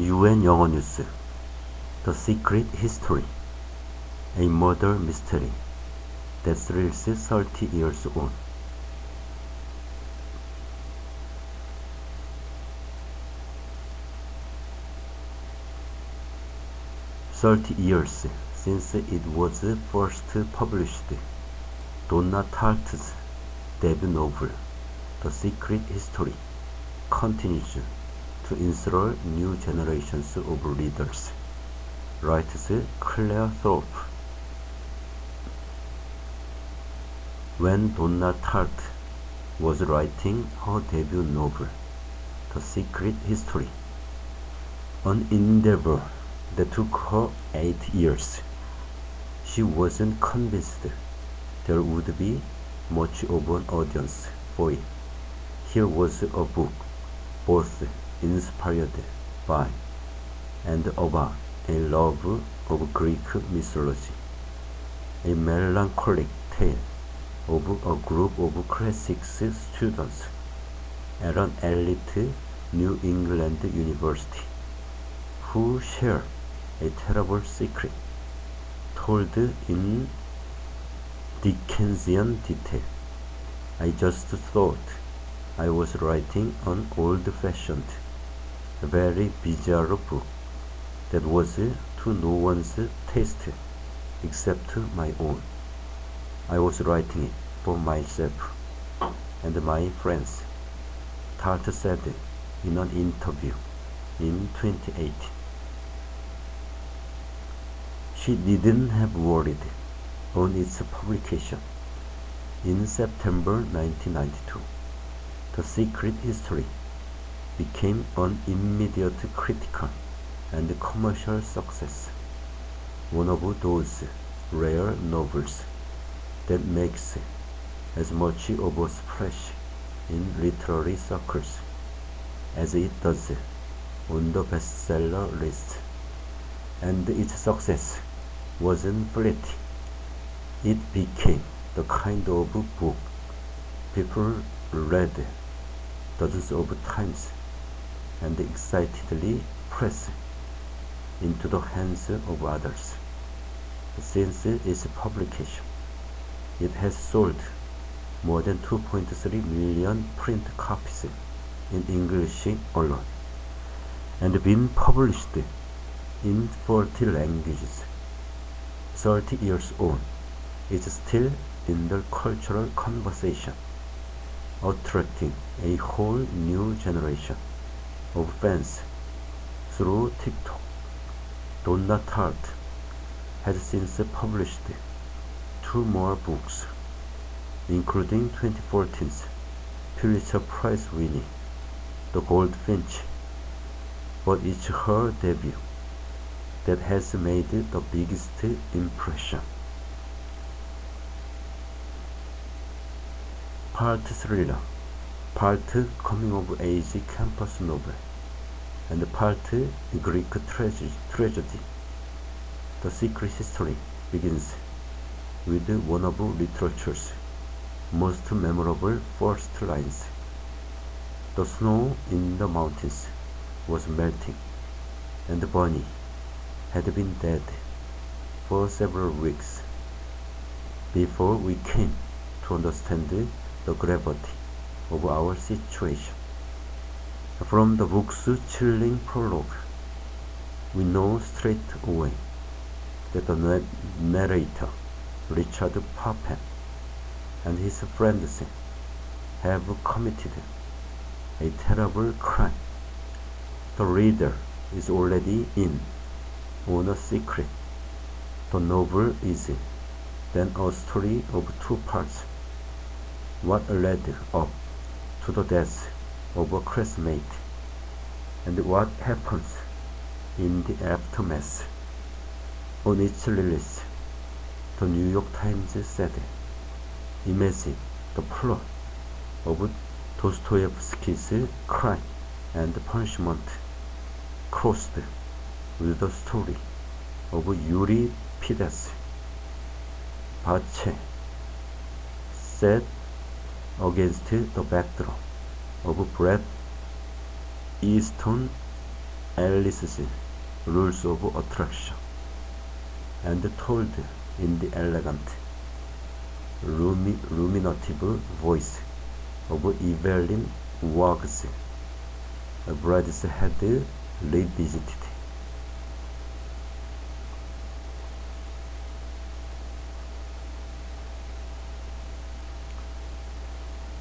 UN 영어뉴스 The Secret History A Murder Mystery That Thrills 30 Years On. "30 years since it was first published, Donna Tartt's debut novel, The Secret History, continues to enthrall new generations of readers," writes Claire Thorpe. When Donna Tartt was writing her debut novel, The Secret History, an endeavor that took her 8 years, she wasn't convinced there would be much of an audience for it. Here was a book both inspired by and about a love of Greek mythology, a melancholic tale of a group of classics students at an elite New England university who share a terrible secret told in Dickensian detail. I just thought I was writing an old-fashioned, very bizarre book that was to no one's taste except my own. I was writing it for myself and my friends, Tartt said in an interview in 2018. She didn't have worried on its publication. In September 1992, The Secret History became an immediate critical and commercial success, one of those rare novels that makes as much of a splash in literary circles as it does on the bestseller list. And its success wasn't fleeting. It became the kind of book people read dozens of times and excitedly pressed into the hands of others. Since its publication, it has sold more than 2.3 million print copies in English alone, and been published in 40 languages. 30 years on, it's still in the cultural conversation, attracting a whole new generation of fans through TikTok. Donna Tartt has since published 2 more books, including 2014's Pulitzer Prize winning The Goldfinch, but it's her debut that has made the biggest impression. Part thriller, part coming-of-age campus novel, and part Greek tragedy. The Secret History begins with one of literature's most memorable first lines. The snow in the mountains was melting, and Bonnie had been dead for several weeks before we came to understand the gravity of our situation. From the book's chilling prologue, we know straight away that the narrator, Richard Papen, and his friends have committed a terrible crime. The reader is already in on a secret. The novel is then a story of 2 parts. What led up to the death of a classmate, and what happens in the aftermath. On its release, the New York Times said, "Imagine the plot of Dostoevsky's Crime and Punishment crossed with the story of Euripides, Pache, set against the backdrop of Bret Easton Alice's rules of attraction, and told in the elegant, ruminative voice of Evelyn Waggs, a brideshead revisited.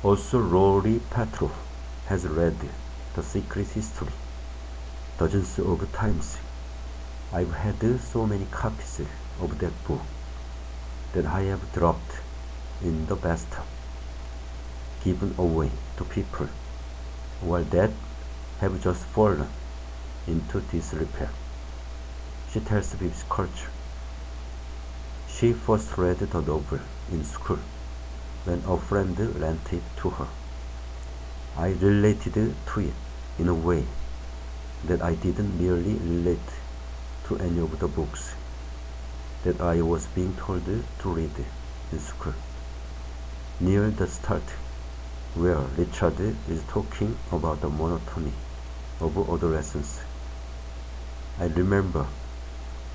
Also, Rory Petrov has read The Secret History dozens of times. I've had so many copies of that book that I have dropped in the bathtub, given away to people, while that have just fallen into disrepair. She tells BBC Culture. She first read the novel in school when a friend lent it to her. I related to it in a way that I didn't really relate to any of the books that I was being told to read in school. Near the start, where Richard is talking about the monotony of adolescence, I remember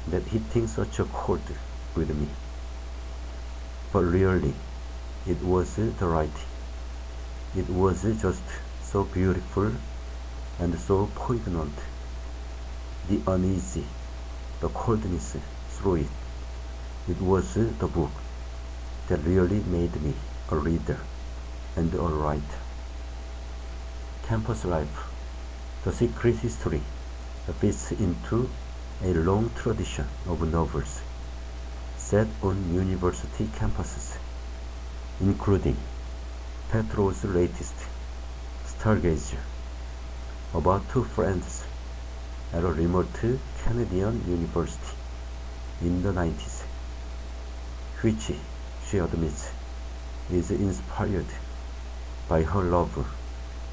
that hitting such a chord with me. But really, it was the writing. It was just so beautiful and so poignant. The uneasy, the coldness through it. It was the book that really made me a reader and a writer. Campus life. The Secret History fits into a long tradition of novels set on university campuses, including Petrov's latest, Stargazer, about two friends at a remote Canadian university in the 90s, which she admits is inspired by her love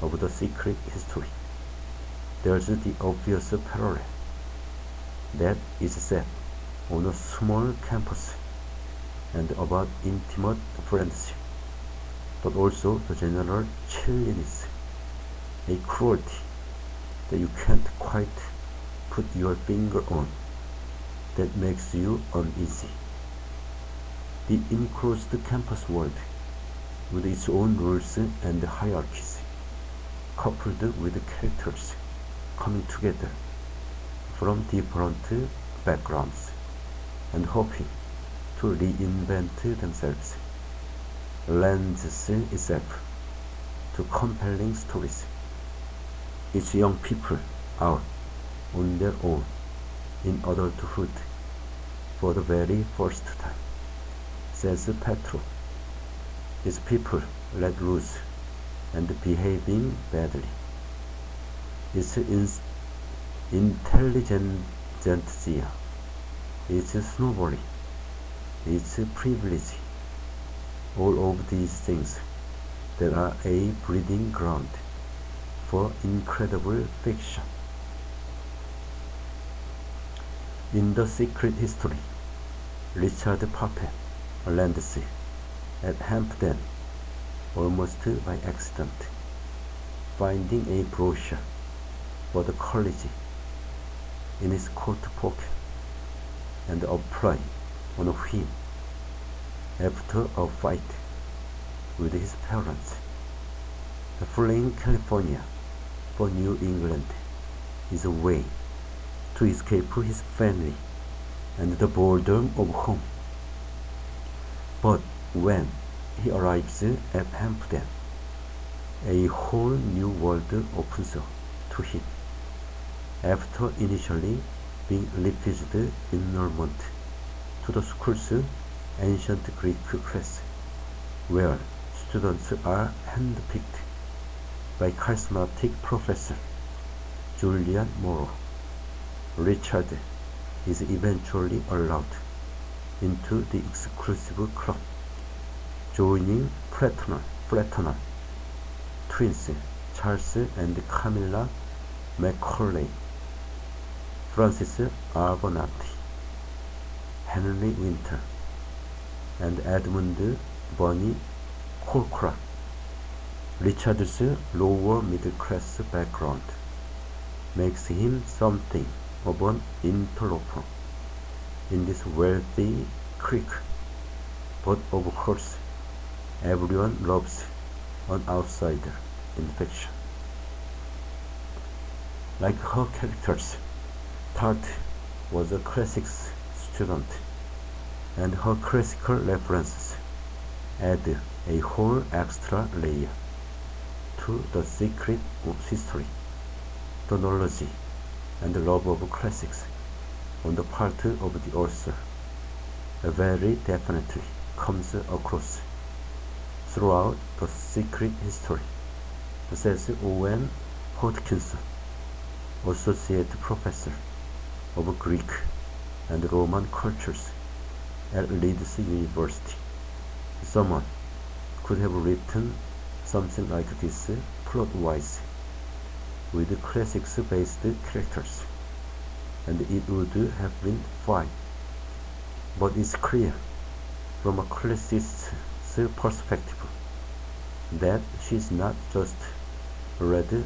of the secret history. There's the obvious parallel that is set on a small campus and about intimate friendship, but also the general chilliness, a cruelty that you can't quite put your finger on, that makes you uneasy. The enclosed campus world, with its own rules and hierarchies, coupled with characters coming together from different backgrounds and hoping to reinvent themselves, lends itself to compelling stories. It's young people out on their own in adulthood for the very first time, says Petrov. It's people let loose and behaving badly. It's intelligentsia. It's snowballing. It's privilege. All of these things that are a breeding ground for incredible fiction. In The Secret History, Richard Papen lands at Hampden almost by accident, finding a brochure for the college in his coat pocket and applying on a whim after a fight with his parents. Fleeing California for New England is a way to escape his family and the boredom of home. But when he arrives at Hampden, a whole new world opens up to him. After initially being refused enrollment to the school's ancient Greek class, where students are handpicked by charismatic professor Julian Morrow, Richard is eventually allowed into the exclusive club, joining fraternal twins Charles and Camilla Macaulay, Francis Abernathy, Henry Winter, and Edmund Bunny Corcoran. Richard's lower middle-class background makes him something of an interloper in this wealthy clique. But of course, everyone loves an outsider in fiction. Like her characters, Tart was a classics student, and her classical references add a whole extra layer to the secret of history. The knowledge and love of classics on the part of the author very definitely comes across throughout the secret history, says Owen Hodgkinson, Associate Professor of Greek and Roman Cultures at Leeds University. Someone could have written something like this plot-wise, with classics-based characters, and it would have been fine. But it's clear, from a classicist's perspective, that she's not just read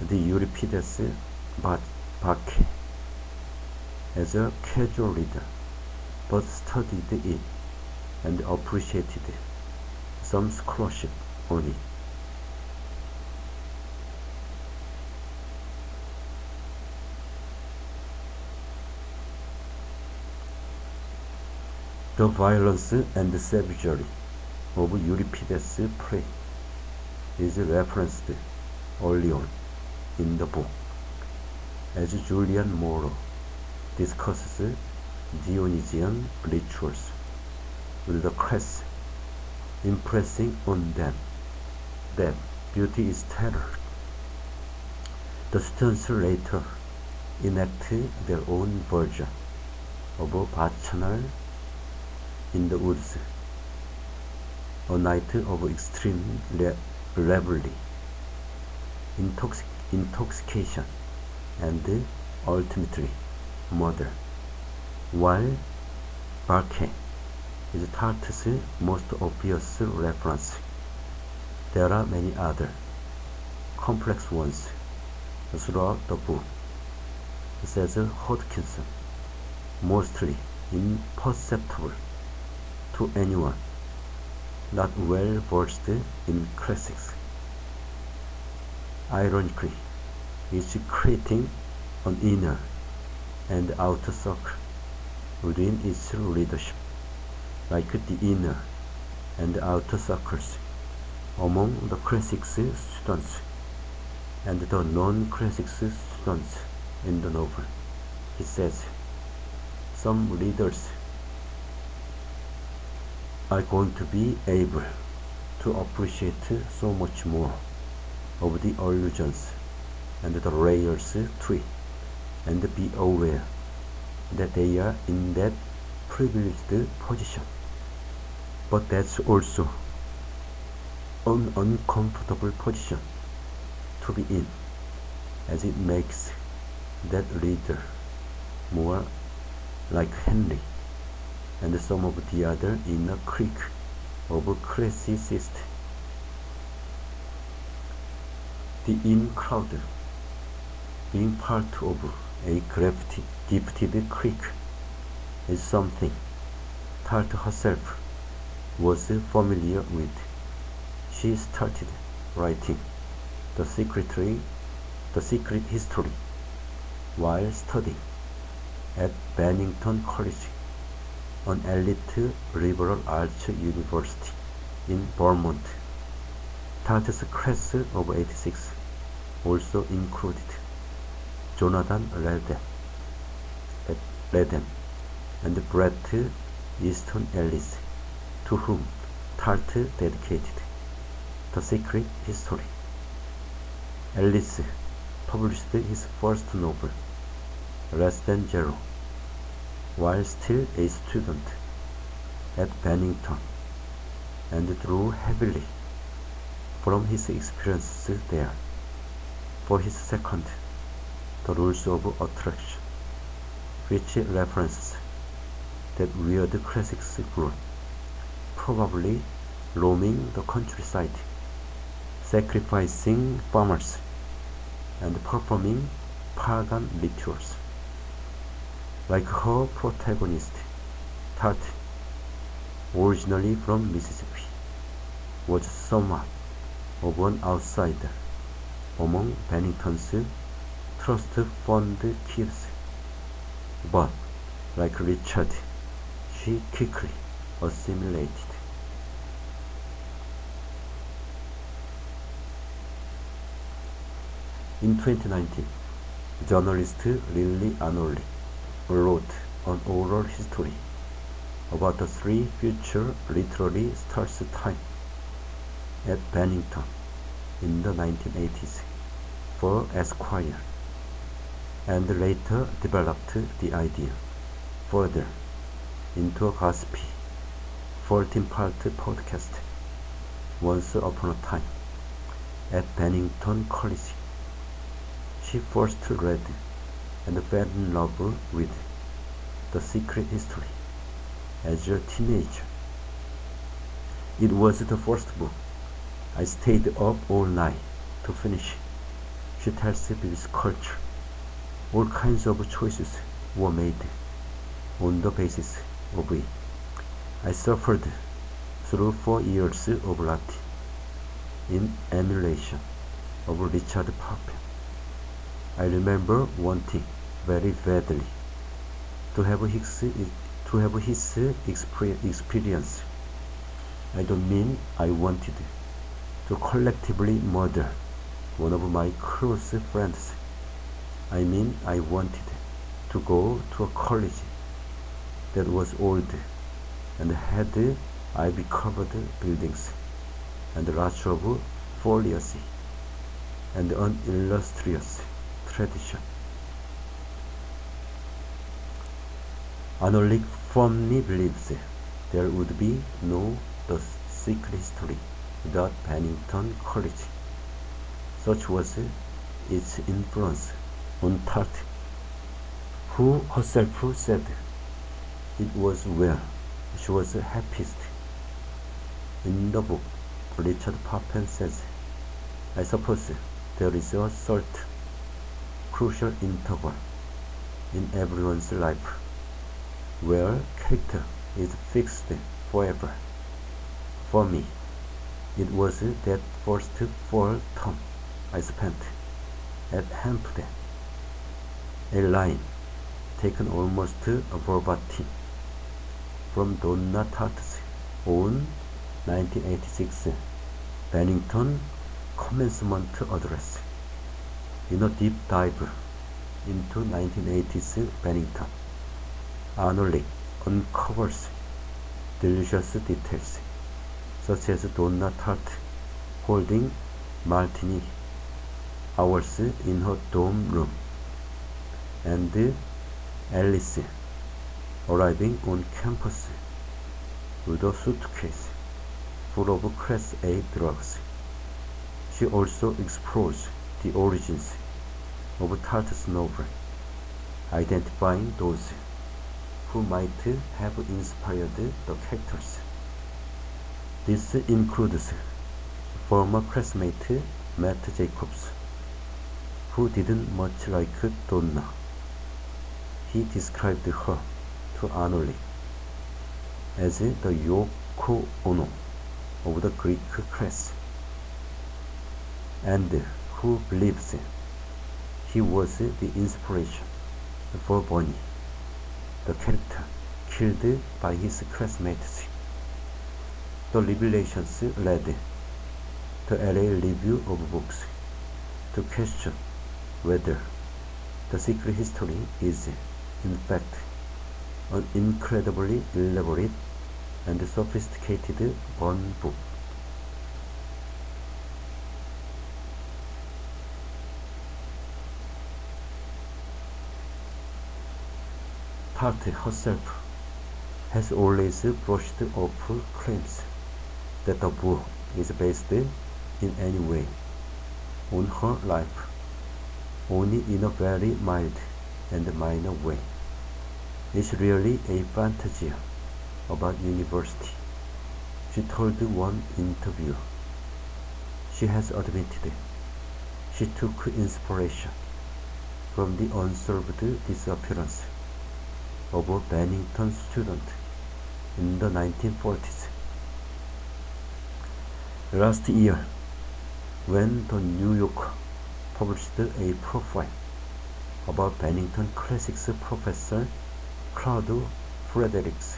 the Euripides Bacchae as a casual reader, but studied it and appreciated some scholarship on it. The violence and savagery of Euripides' play is referenced early on in the book, as Julian Morrow discusses Dionysian rituals with the class, impressing on them that beauty is terror. The students later enact their own version of a bacchanal in the woods, a night of extreme revelry, intoxication, and ultimately murder. While Bacchae is Tart's most obvious reference, there are many other complex ones throughout the book, says Hodgkinson, mostly imperceptible to anyone not well versed in classics. Ironically, it's creating an inner and outer circle within its readership, like the inner and outer circles among the classics students and the non-classics students in the novel. He says, some readers are going to be able to appreciate so much more of the allusions and the layers to it, and be aware that they are in that privileged position. But that's also an uncomfortable position to be in, as it makes that reader more like Henry and some of the other inner clique of classicists. The in crowd, being part of a gifted clique, is something Tart herself was familiar with. She started writing the secret history while studying at Bennington College, an elite liberal arts university in Vermont. Tart's class of '86 also included Jonathan Redden and Bret Easton Ellis, to whom Tart dedicated the secret history. Ellis published his first novel, Less Than Zero, while still a student at Bennington, and drew heavily from his experiences there. For his second, The Rules of Attraction, which references that weird classics group, probably roaming the countryside, sacrificing farmers, and performing pagan rituals. Like her protagonist, Tart, originally from Mississippi, was somewhat of an outsider among Bennington's trust fund kids, but like Richard, she quickly assimilated. In 2019, journalist Lily Annerly wrote an oral history about the three future literary stars' time at Bennington in the 1980s for Esquire, and later developed the idea further into a gossipy 14-part podcast, Once Upon a Time at Bennington College. She first read and fell in love with The Secret History as a teenager. It was the first book I stayed up all night to finish. She tells BBC Culture all kinds of choices were made on the basis of it. I suffered through 4 years of Latin in emulation of Richard Papen. I remember wanting very badly to have his experience. I don't mean I wanted to collectively murder one of my close friends. I mean I wanted to go to a college that was old and had ivy-covered buildings and lots of foliage and an illustrious tradition. Annerly firmly believes there would be no The Secret History without Bennington College. Such was its influence on Tart, who herself said it was where she was happiest. In the book, Richard Papen says, I suppose there is a certain crucial interval in everyone's life where character is fixed forever. For me, it was that first fall term I spent at Hampden, a line taken almost verbatim from Donna Tartt's own 1986 Bennington commencement address. In a deep dive into 1980s Bennington, Annerly uncovers delicious details such as Donna Tartt holding martini hours in her dorm room, and Alice arriving on campus with a suitcase full of Class A drugs. She also explores the origins of Tartt's novel, identifying those who might have inspired the characters. This includes former classmate Matt Jacobs, who didn't much like Donna. He described her to Annerly as the Yoko Ono of the Greek class, and who believes he was the inspiration for Bonnie, the character killed by his classmates. The revelations led the LA Review of Books to question whether The Secret History is, in fact, an incredibly elaborate and sophisticated burn book. Tartt herself has always brushed off claims that the book is based in any way on her life, only in a very mild and minor way. It's really a fantasy about university, she told one interviewer. She has admitted she took inspiration from the unsolved disappearance of a Bennington student in the 1940s. Last year, when the New Yorker published a profile about Bennington Classics professor Claude Fredericks,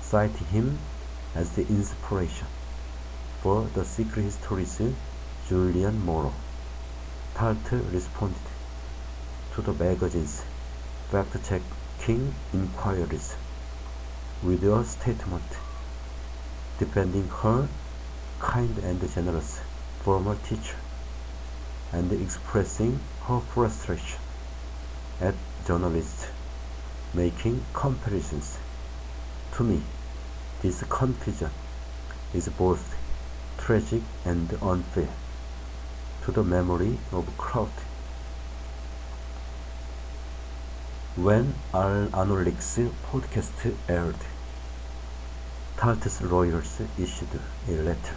citing him as the inspiration for the secret histories Julian Morrow, Tart responded to the magazine's fact-checking inquiries with a statement defending her kind and generous former teacher and expressing her frustration at journalists making comparisons. To me, this confusion is both tragic and unfair to the memory of Claude. When Arnold's podcast aired, Tart's lawyers issued a letter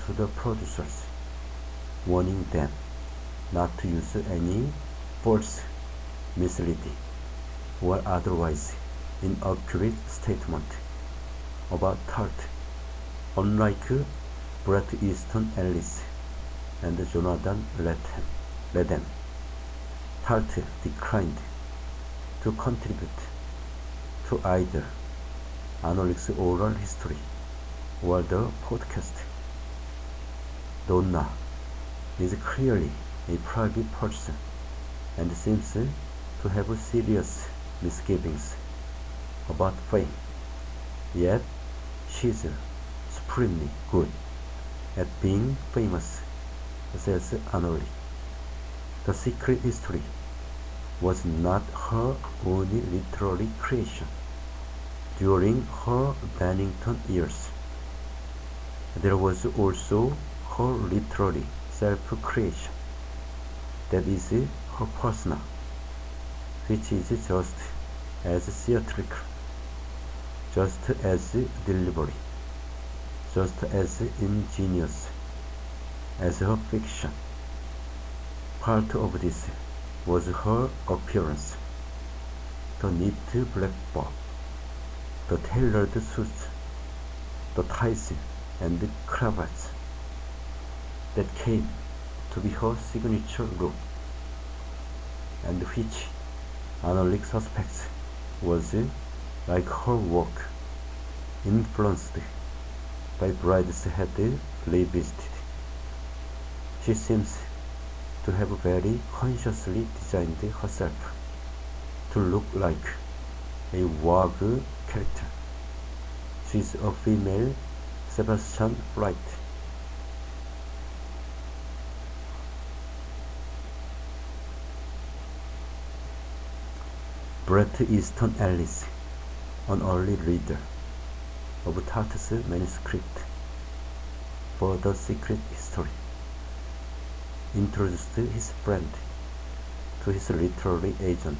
to the producers warning them not to use any false, misleading, or otherwise inaccurate statement about Tart. Unlike Bret Easton Ellis and Jonathan Ledham, Tart declined to contribute to either Arnold's oral history or the podcast. Donna is clearly a private person and seems to have serious misgivings about fame, yet she is supremely good at being famous, says Arnold. The secret history was not her only literary creation. During her Bennington years, there was also her literary self-creation, that is, her persona, which is just as theatrical, just as deliberate, just as ingenious as her fiction. Part of this was her appearance: the neat black bob, the tailored suits, the ties and cravats that came to be her signature look, and which Arnold suspects was, like her work, influenced by Brideshead Revisited. She seems to have very consciously designed herself to look like a wag character. She is a female Sebastian Wright. Bret Easton Ellis, an early reader of Tart's manuscript for The Secret History, introduced his friend to his literary agent,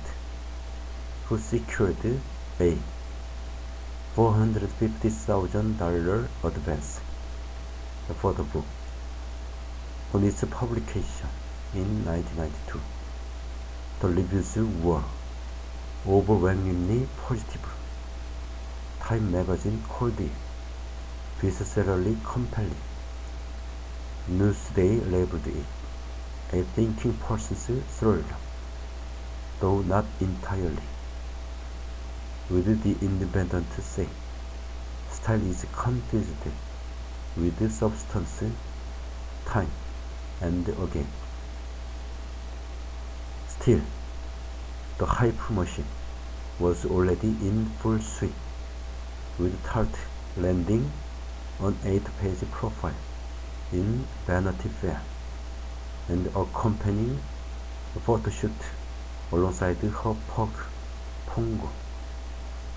who secured a $450,000 advance for the book. On its publication in 1992, the reviews were overwhelmingly positive. Time magazine called it viscerally compelling. Newsday labeled it a thinking person's thriller, though not entirely. With the Independent saying, style is confused with substance, time, and again. Still, the hype machine was already in full swing, with Tart landing an 8-page profile in Vanity Fair and accompanying a photo shoot alongside her pug, Pongo.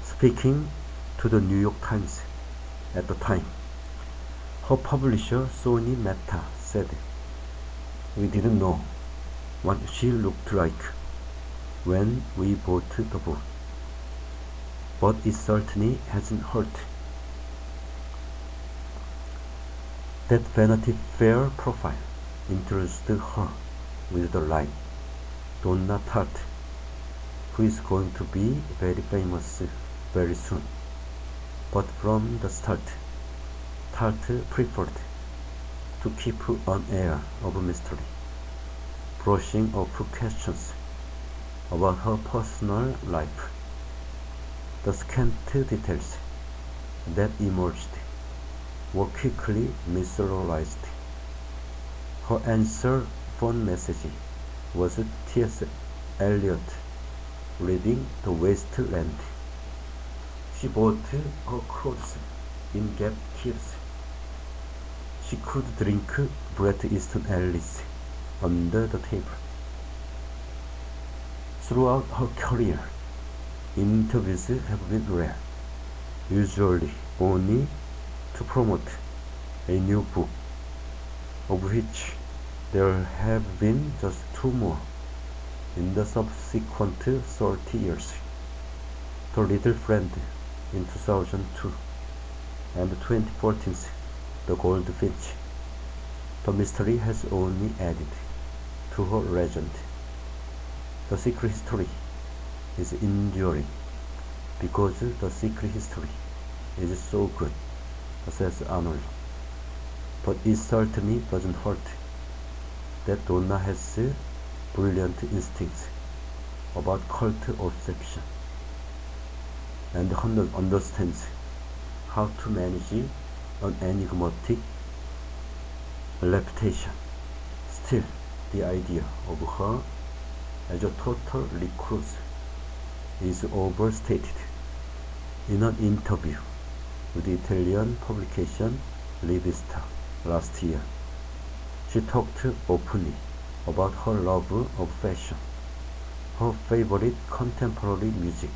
Speaking to the New York Times at the time, her publisher Sony Mehta said, "We didn't know what she looked like when we bought the book, but it certainly hasn't hurt." That Vanity Fair profile introduced her with the line, Donna Tartt, who is going to be very famous very soon. But from the start, Tartt preferred to keep an air of mystery, brushing off questions about her personal life. The scant details that emerged were quickly mineralized. Her answer phone message was T.S. Eliot reading The Wasteland. She bought her clothes in Gap Kids. She could drink Bret Easton Ellis under the table. Throughout her career, interviews have been rare, usually only to promote a new book, of which there have been just 2 more in the subsequent 30 years. The Little Friend in 2002 and 2014's The Goldfinch. The mystery has only added to her legend. The secret history is enduring because the secret history is so good, says Arnold. But it certainly doesn't hurt that Donna has brilliant instincts about cult obsession and understands how to manage an enigmatic reputation. Still, the idea of her as a total recluse is overstated. In an interview with the Italian publication Rivista last year, she talked openly about her love of fashion, her favorite contemporary music,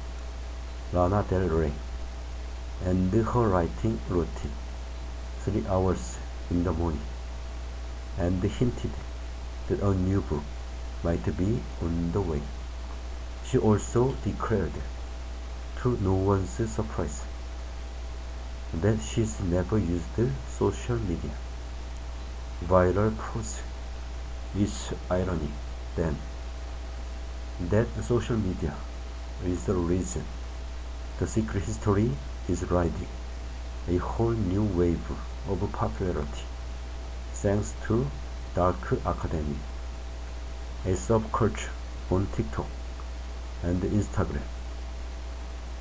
Lana Del Rey, and her writing routine, 3 hours in the morning, and hinted that a new book might be on the way. She also declared, to no one's surprise, that she's never used social media. Viral prose is ironic then, that social media is the reason the secret history is riding a whole new wave of popularity thanks to dark academia, a subculture on TikTok and Instagram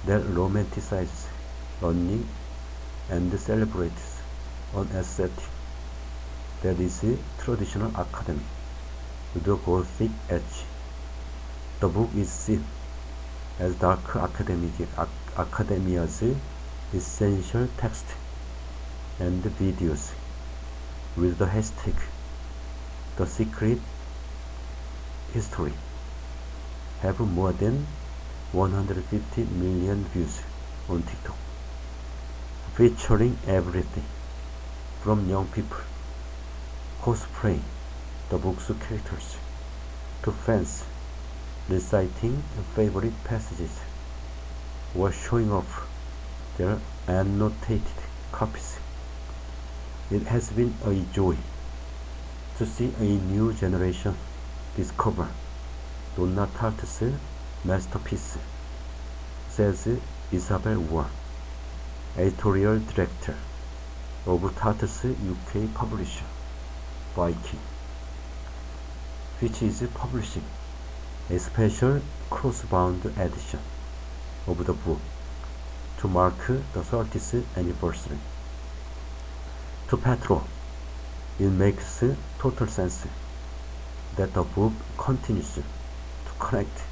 that romanticizes learning and celebrates an aesthetic that is traditional academy with a gothic edge. The book is seen as dark academia's essential text and videos with the hashtag The Secret History have more than 150 million views on TikTok, featuring everything from young people cosplaying the book's characters to fans reciting favorite passages or showing off their annotated copies. It has been a joy to see a new generation discover Donna Tartt's masterpiece, says Isabel Ward, editorial director of Tartt's UK publisher Viking, which is publishing a special crossbound edition of the book to mark the 30th anniversary. To Petro, it makes total sense that the book continues to connect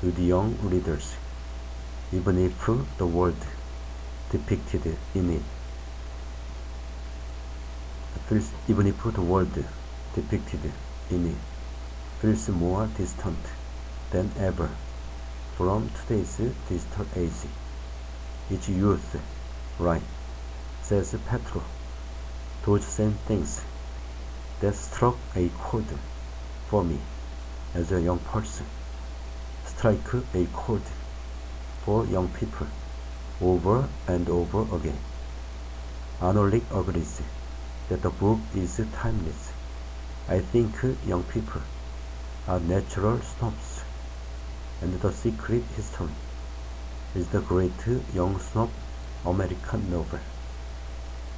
with young readers, even if the world depicted in it feels more distant than ever from today's digital age. It's youth, right, says Petro. Those same things that struck a chord for me as a young person strike a chord for young people over and over again. Arnold agrees that the book is timeless. I think young people are natural snobs, and the secret history is the great young snob American novel.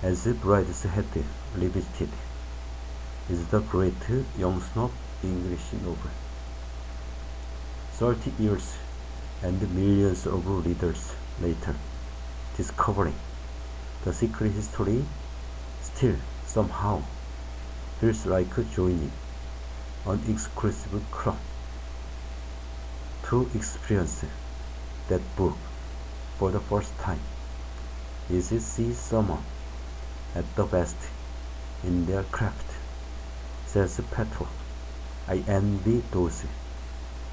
As Brideshead Revisited is the great young snob English novel. 30 years and millions of readers later, discovering the secret history still somehow feels like joining an exclusive club. To experience that book for the first time is see someone at the best in their craft, says Petro. I envy those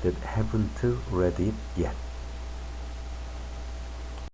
that haven't read it yet.